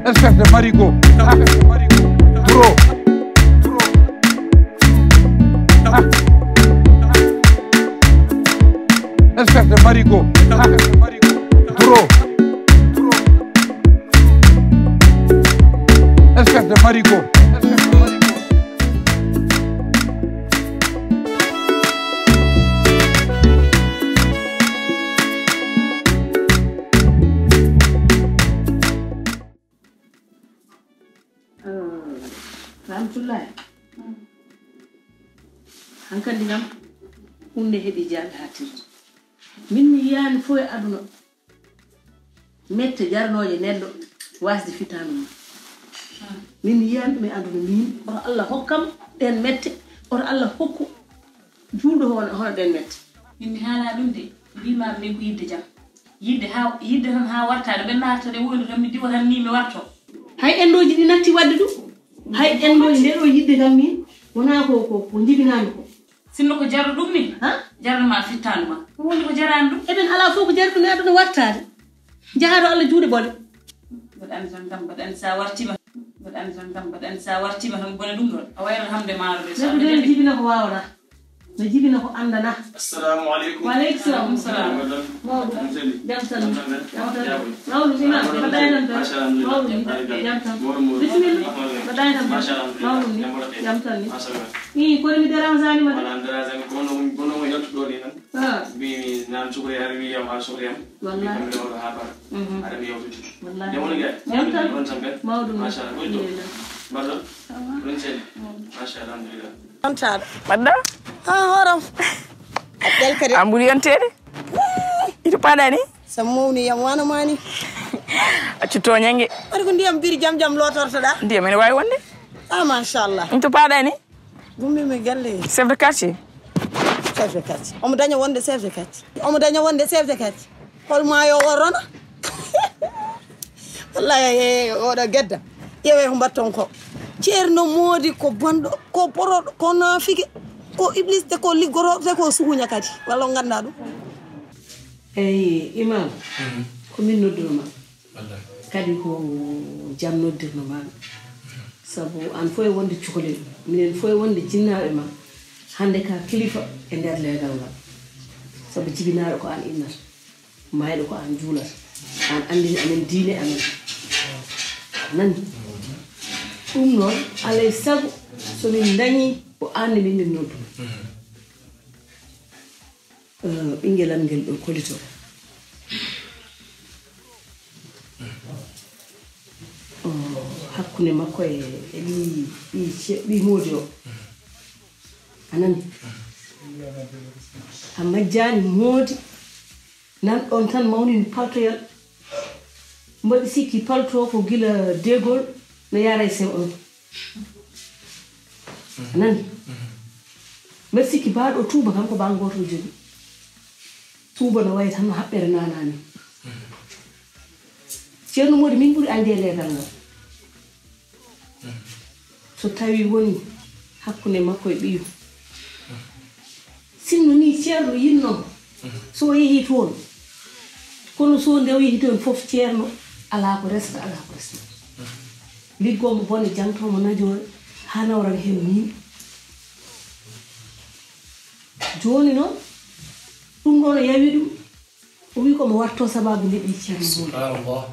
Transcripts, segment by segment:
Espèce de marigot. Gros. Espèce de marigot. Gros. Espèce de marigot. Alhamdulillah. Hankali nam hunde heɗi jaaɓe hatirde. Min mi yiyani fof e aduna mette jarnoje neɗɗo wasde fitanu mum. Min yiyani ɗum e aduna min oto Allah hokkam ɗen mette oto Allah hokku juuɗo hono ɗen mette. Min mi haala ɗum de mbimaɓe ni ko yidde jam yidde tan ha wartade ɓe naatade woni tan mi diwa tan ni mi warto hay endoji ɗi natti wadde ɗum hay endoji nde ɗo yidde kam min wona ko jibinami ko sinno ko jarɗo ɗum ni jarnoma fittanu ma woni ko jarani ɗum eɓen ala fof ko jari ɗum e aduna wartade jahaɗo Allah juuɗe ɓole mbaɗani tan kam mbaɗani sa wartima tan bone ɗum ɗon a wayrat hamde maaro de neɗɗo de jibina ko wawata no jibina ko andana. Assalamu alaikum. Wa alaikum salam. Mawɗum jam tan mawɗum imam mbaɗani tan mawɗum jam tan bisimilla mbaɗani tan mawɗum ni jam tan ni kono mi dérangani ma wala dérangani kono mo yottuɗo ni tan mi nan sukre ar wi yam ha sukre am wallahi mi do ha bar ara mi yowtuti wallahi jamono gay jam tan on sambe mawɗum machallah ko bardo ɗon cede machallah alhamdulillah Antaɗo Badda ha horam aɗɗel kadi amburi yonteɗe ito paɗani so mawni yam wana mani accu toñangue waɗi ko ndiyam biri jam lotortoɗa ndiyam ene wawi wonde machallah ito paɗani gummimi galle chef de quartier omo daña wonde chef de quartier holma yo worrona wallahi oɗo gedda ƴeewe ko mbatton ko ceerno moodi ko bonɗo ko boroɗo ko naafike ko ibliste ko liggoroɓe ko suhuña kadi walla o ganda ɗum eyi imam ko min noddirma kadi ko jam noddirnoma sabu an fof e wonde cukalel minen fof e wonde jinnaɓe ma hande ka kilifa e nder leegal ngal sabu jibinaɗo ko an innata mayɗo ko an juulata an andini amen diine amen nani ɗum noon alay sago somin dañi ko anne min min noddu ɓinguelam ngel ɗo kolito hakkunde makko e ɓi moodi o anani a majjani moodi nan ɗon tan mawnini paltoyal mbaɗi sikki palto ko gila degol no yara e sew on anani mbaɗi sikki baaɗo tuuba kam ko ba goto jogi tuuba no wayi tan no haɓɓere nanani ceerno Modi min ɓuuri ande leegal ngal so tawi woni hakkunde makko e ɓiyu sinno ni ceerno yinno so yeehi toon kono so nde o yeehi toon fof ceerno ala ko resta liggomo bone jangtomo najore ha nawran hen min joni noon ɗum ɗo no yawi ɗum o wi komo watto sababu nde ɓi ceerno Modi subhanallah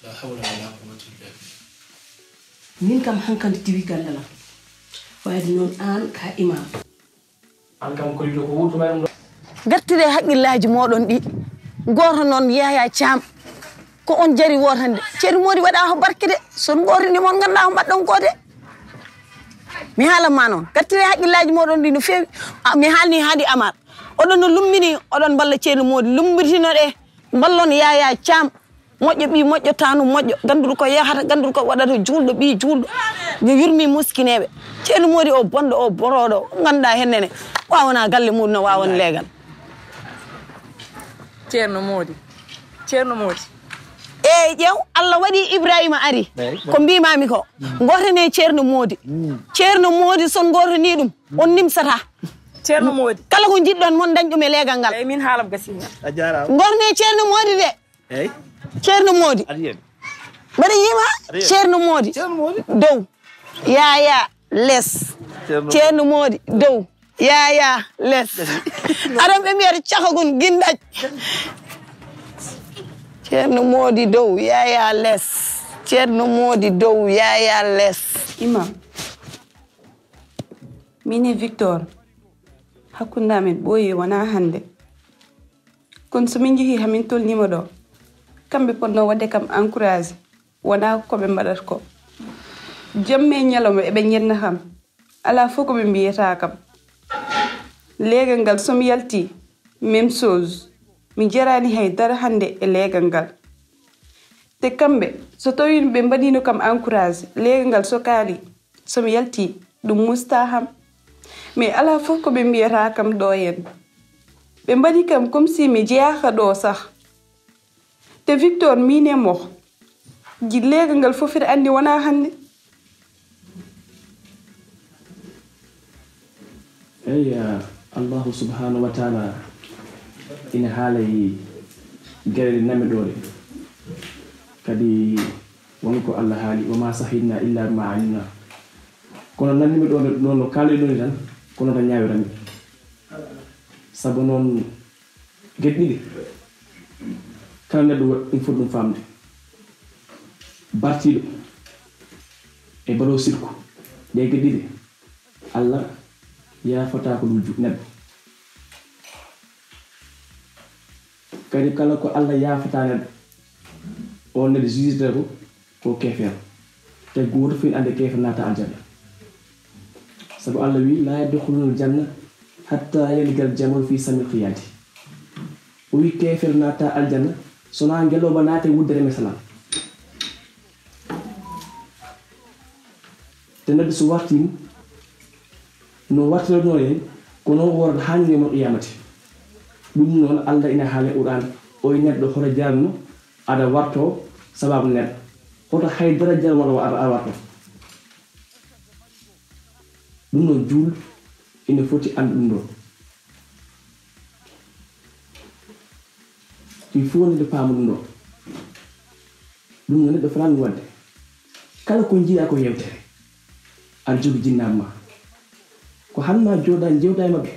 la hawla wala quwwata illa billah min kam hankandi diwi gandala wayde noon an ka imam an kam kolito ko wurtuma ɗum ɗo gattire haqqillaji moɗon ɗi goto noon Yaya Thiam ko on jari wotande ceerno Modi waɗa ko barke de son gotini mon ganda ko mbaɗɗon ko de mi haalanma noon gattire haqqillaji moɗon ɗi no fewi mi haalni haadi Amar oɗon no lummini oɗon balla ceerno Modi lumbitino ɗe ballon Yaya Thiam moƴƴo ɓi moƴƴo tanu moƴƴo ganduɗo ko yahata ganduɗo ko waɗata julɗo ɓi julɗo yo yurmi muskineɓe ceerno Modi o bonɗo o boroɗo o ganduɗa hennene wawona galle muɗum no wawon leegal ceerno Modi eyyi ƴeew Allah waɗi Ibrahima ari ko mbimami ko gotane ceerno Modi son gotani ɗum on nimsata ceerno Modi kala ko jiɗɗon mon dañ ɗum e leegal ngal eyyi min haalam gasina gotane ceerno Modi de ceerno Modi mbaɗa yima ceerno moodi dow yaya less ceerno moodi dow yaya less aɗon ɓe mbiyata cakagon guindac ceerno moodi dow yaya less ceerno moodi dow yaya less imam mine Victor hakkunde amen ɓooyi wona hannde kono somin jehi hamin tolnima ɗo kamɓe ponno wadde kam encouragé wona koɓe mbaɗata ko jomme ñalawma eɓe ñenna kam ala fof koɓe mbiyata kam leegal ngal somi yalti même chose mi jarani hay dara hannde e leegal ngal te kamɓe so tawi ɓe mbaɗino kam encouragé leegal ngal so kaali somi yalti ɗum musta ham mais ala fof ko ɓe mbiyata kam ɗo hen ɓe mbaɗi kam comme si mi jeyaka ɗo sah te Victor mine mo ji leegal ngal fof ita andi wona hannde eyi allahu subhanahu wa taala ina haalay gueɗe nameɗore kadi wonko allah haali wama sahidna illa ma alimna kono nannimi ɗo noon no kaaloyɗoni tan kono tan ñaawirami sabu noon gueɗe ɗiɗi kala neɗɗo ɗum foti ɗum famde bartiɗo e baɗo sirku ɗe gueɗe ɗiɗi allah yafata ko ɗum neɗɗo kadi kala ko allah yafata neɗɗo on neɗɗo jugita ko kefer te goto fin ande kefer nata aljanna sabu allah wi la yadkhulul janna hatta yalgal jamal fi samil qiyadi o wi kefer nata aljanna sona ngeloba nate wuddere mesalam te neɗɗo so wartimo no wartirno en ko noon worata hanni mo qiyamati ɗum noon allah ina haala qur'an o neɗɗo hoto jarno aɗa warto sababu neɗɗo hoto haydara jarmo aɗa warto ɗum noon juul ina foti andu ɗum ɗo il faut neɗɗo paama ɗum ɗo ɗum noon neɗɗo fotani wadde kala ko jiiɗa ko yewtere aɗa jogi jinnaɓe ma ko hanma jooɗa jewɗa e mabɓe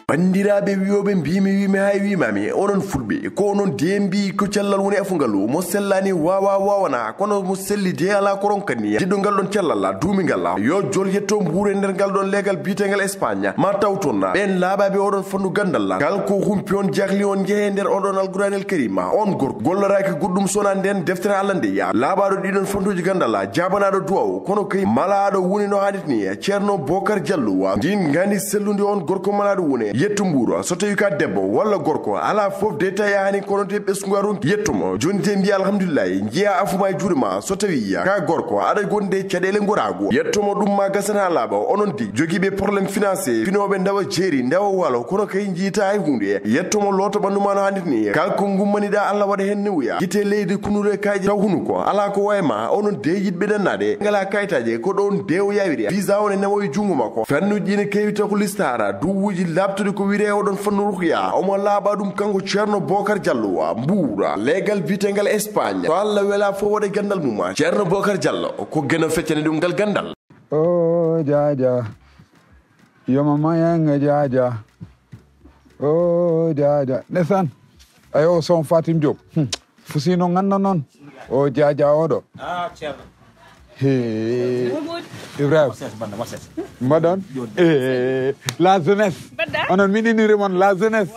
bandiraɓe wiyoɓe mbimi wimi hay wimami onon fulɓe ko onon dembi ko cellal woni afungal mo sellani wawa wawana kono mo selli de ala koron kani diddo ngal don cellal duumingal yo jol yetto mbuure nder ngal don legal bitengal Espagne ma tawton ben laabaɓe oɗon fannu gandal kal ko humpi on jahli on jehe nder oɗon alquranel karima on gor golloraki guddum sona nden deftere Allah nde ya laabaɗo ɗiɗon fantuji gandal jabanaɗo duwaw kono kay malaɗo woni no hadit ni ceerno Bokar Diallo din ngani sellude on gorko malaɗo woni yettumburo so tawi ka debbo walla gorko ala fof de taya hani kono te besngaru yettumo joni te mbi alhamdulillah jiya afuma e jurima so tawi ka gorko ada gonde cadele ngorago yettumo dum ma gasana laba onon di jogibe problème financier finobe ndawa jeri ndawa walo kono kay jiita ay hunde yettumo loto banduma no handini kalko ngummani da Allah wada hen newya gite leydi kunure kayji taw hunuko ala ko wayma onon de yidbe dannade ngala kaytaje ko don dew yawiri visa on nawoy jungo mako fannuji ne kewita ko listara duwuji labtude ko wire odon fannu ruhya o mo laaba dum kango Ceerno Bokar Diallo mbuura legal bitengal Espagne to Allah wela fo wode gandal muma Ceerno Bokar Diallo ko gëna feccane dum gal gandal oh jaja yo mama yanga jaja oh jaja nesan ayo son Fatim Diop fusino ganna non o jaja odo Ceerno Hey, Ibrahim. Madon. La jeunesse. On a mini nurimon la jeunesse.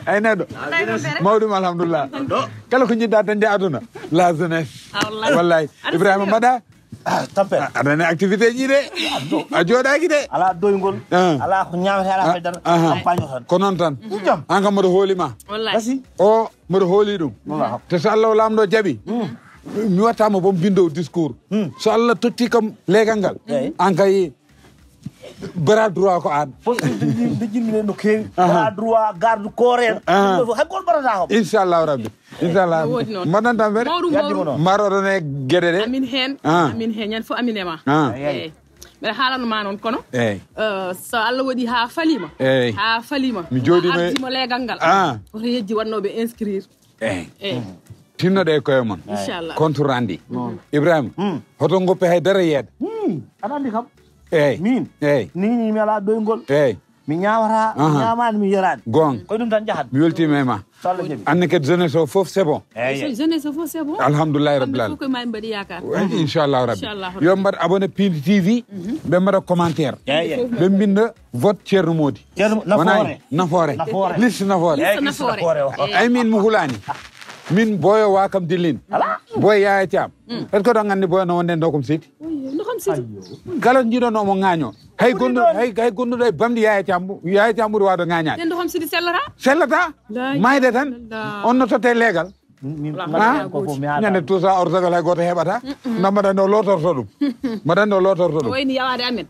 Ay nedo. Mawdum alhamdulillah. Kala ko jidda tan aduna la jeunesse. Wallahi. Ibrahim Mada. Tampe. Adana activité ji de. A joda gi de. Ala doyngol. Ala ko nyaamata ala faydar campagne tan. Ko non tan. An kam mo holima. Wallahi. O mo holi dum. Te sallahu lamdo jabi. mi wattama bom bindo discours so Allah totti kam legal an kay bara droit ko an de jimmi no kewi bara droit garde corps en hay gol barata ko inshallah rabbi inshallah madan tan bere maro ne gede de amin hen yan fo aminema mbeɗa haalanoma noon kono eyyi so Allah waɗi ha falima eyyi ha falima mi jooɗima ardimo leegal ngal koto yejji wannoɓe inscrire eyyi tinnoɗe e koye mon inchallah compte rendu Ibrahima hoto goppe haydara yeede aɗa andi kam eyyi min eyyi ni mi ala doygol eyyi mi ñawata mi ñamani mi yerani gon koye ɗum tan jahat mi weltima e ma anne kadi jeunesse o foof c'est bon jeunesse o foof c'est bon alhamdoulillahi rabbil alamin koye ma mbaɗi yakar inchallahu rabbi yo mbaɗ abonné Piindi TV ɓe mbaɗa commentaire ɓe mbinda vote ceerno Mody nafoore liste nafoore ay min mi hulani min boyo wakam dillin boy Yaya Thiam est ce que ɗon gandi boyo no wonde dokom siti kala jiiɗonomo ŋaño hay gonnuɗo e bamdi Yaya Thiam ɓuuri wawde ŋañade ɗen ɗo sidi sellata mayde tan on no totte leegal ñande tout ça orsagal hay goto heɓata nda mbaɗanno lotorto ɗum mbaɗanno lotorto ɗum wayni yawade amen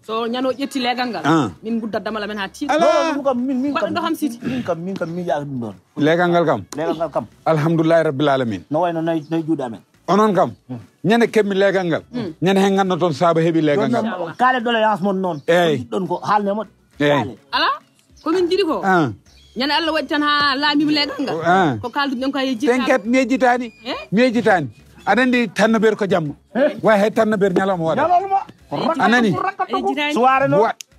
so ñano ƴetti leegal ngal min guddat damal amen ha tiiɗ mbaɗa ɗo siti min kam mi yaaki ɗum ɗon leegal ngal kam alhamdoulillahi rabbil alamin no wayno nayi juuɗe amen onon kam ñande kemmi leegal ngal ñande hen ganno toon saaba heeɓi leegal ngal kaale doléance mon noon eyyi ɗon ko haalnemo eyyi ala komin jiiɗi ko ñande Allah waɗi tan ha laamima leegal ngal ko kalduɗen ko yejjita t'inquiète mi yejjitani aɗa andi tannoɓere ko jamma way hay tannoɓere ñalawma waɗa anani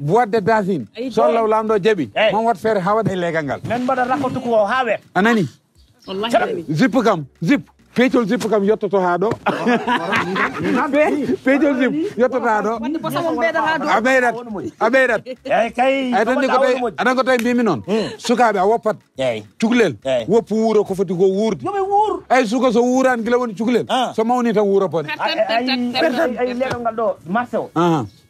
boîte de dancing so law lamɗo jaaɓi mon wat feere ha waɗa e leegal ngal men mbaɗa rakotu ko ha weeɓ anani zip kam peccol zip kam yettoto ha ɗo peccol zip yettoto ha ɗo a ɓeydat ay tan ni ko tawi aɗan ko tawi mbimi noon sukaɓe a woppat cukalel woppu wuuro ko foti ko wuurde ay suka so wuurani guila woni cukalel so mawni tan wuuro pone ay leegal ngal ɗo marché o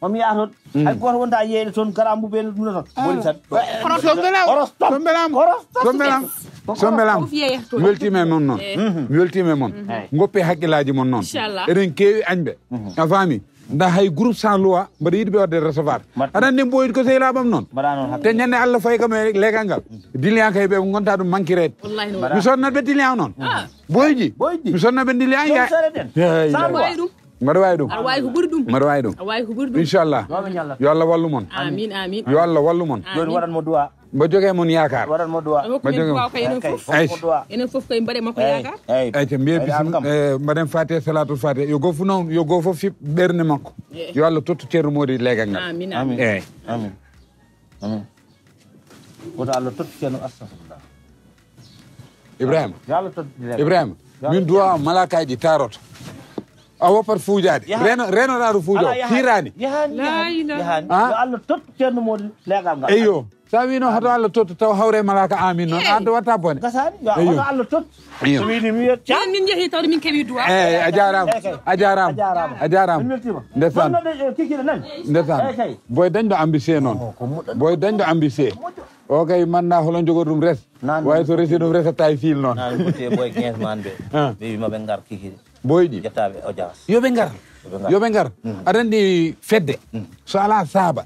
mami yaha toon hay goto wonta yeeyde toon gara mbubel ɗum tan boni tan so belam mi weltima e mon noon mi weltima e mon goppe haqqillaji mon noon eɗen keewi añɓe a faami nda hay groupe sans loi mbaɗa yiɗi ɓe wadde recevoir aɗa andi mboyid ko sehilaɓam noon te ñande Allah fayi kam e leegal ngal dilian kay ɓe gonta ɗum manquirede mi sonnat ɓe dilian noon boyji mi sonnat ɓe dilian mbaɗa wawi ɗum mbaɗa wawi ɗum inchallah yo Allah wallu mon yo Allah wallu mon joni waɗanmo duwa mbo jogue mon yakar waɗanmo duwa enen foof koye mbaɗe makko yakar eyyi mbiye mbaɗen fate salatul fate yo gof noon yo go foof fib ɓerde makko yo Allah tottu ceerno Mody leegal ngal eyyi amin woto Allah tottu ceerno astafirullah Ibrahima min duwa malakaji taroto a woppat fuujade renoɗaɗo fuujo hirani yahani yo Allah tottu ceerno Mody leegal ngal eyyo sa wino hoto Allah tottu taw hawre malaka amin noon addo watta bone gasani yo hoto Allah tottu so wiini mi wiyat min jeehi tawde min keewi duwa a jarama ndesan kikiɗe nani ndesan boy dañɗo ambitieux noon boy dañɗo ambitieux o kay manda holon jogori ɗum res way so resi ɗum resata e fil noon boy 15 man ɓe ɓe maɓe gar kikiɗe boyɗi jettaɓe audience yoɓe gar aɗa andi fedde so ala saaba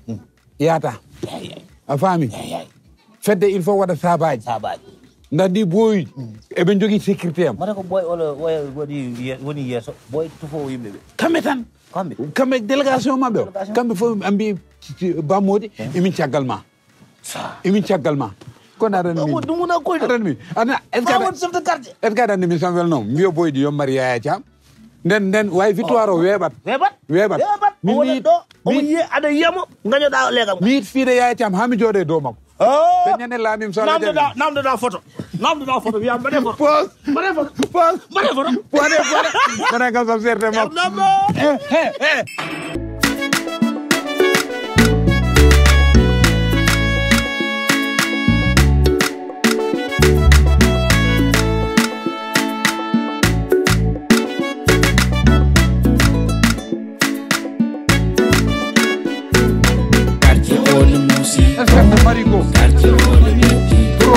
yata a faami fedde il faut waɗa sabaji ndandi boyuji eɓe jogui sécurité am mata ko boy woni yeeso boy tufo yimɓeɓe kamɓe tan kamɓe délégation mabɓe o kamɓe fof ambi Ba Mody emin caggal ma kono aɗanmi wona koyɗo aɗanmi est ce que aɗanmi sam welnoma mbiyo boydi yo mari Yaya Thiam nden way victoire o weeɓat mi wi ɗo o yi aɗa yiyamo gañoɗa leegal mi yit fiide Yaya Thiam ha mi jooɗe dow makko ɓe ñande laamim so namdoɗa photo wiya mbaɗe photo mbaɗe kam sam serte makko Marigo quartier on the metti pro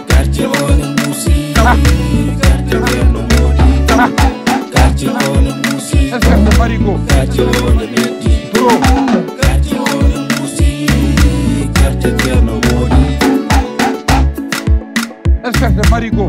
quartier on the music quartier on the Mody quartier on the music Marigo quartier on the metti pro quartier on the music quartier on the Mody Marigo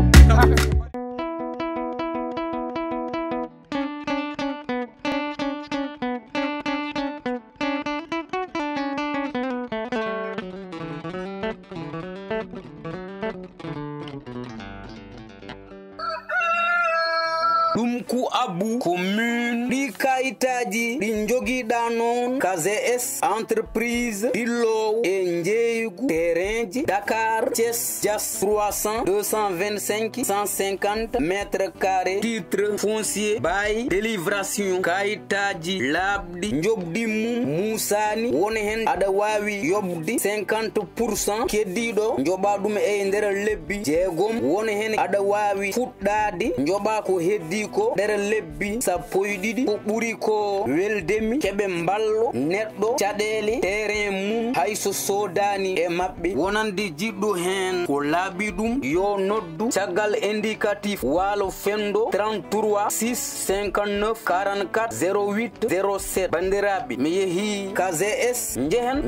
sabu commune ɗi kayitaji ɗi jogiɗa noon KGS entreprise ɗillowo e jeeygu terrainji Dakar Thiès Dias 300 225 150 mètres carrés titre foncier bail délivration kayitaji labɗi jobdi mum musani woni hen aɗa wawi yobdi 50% keddiɗo joɓa ɗum e nder lebbi jeegom woni hen aɗa wawi fuɗɗade joɓa ko heddi ko nder lebbi sappo e ɗiɗi ko ɓuri ko weldemi keɓe mballo neɗɗo caɗele terrain mum hayso sodani e maɓɓe wonande jiɗɗo hen ko laaɓi ɗum yo noddu caggal indicatif walo fendo 33 6 59 44 08 07 bandiraɓe mi yeehi KGS njehen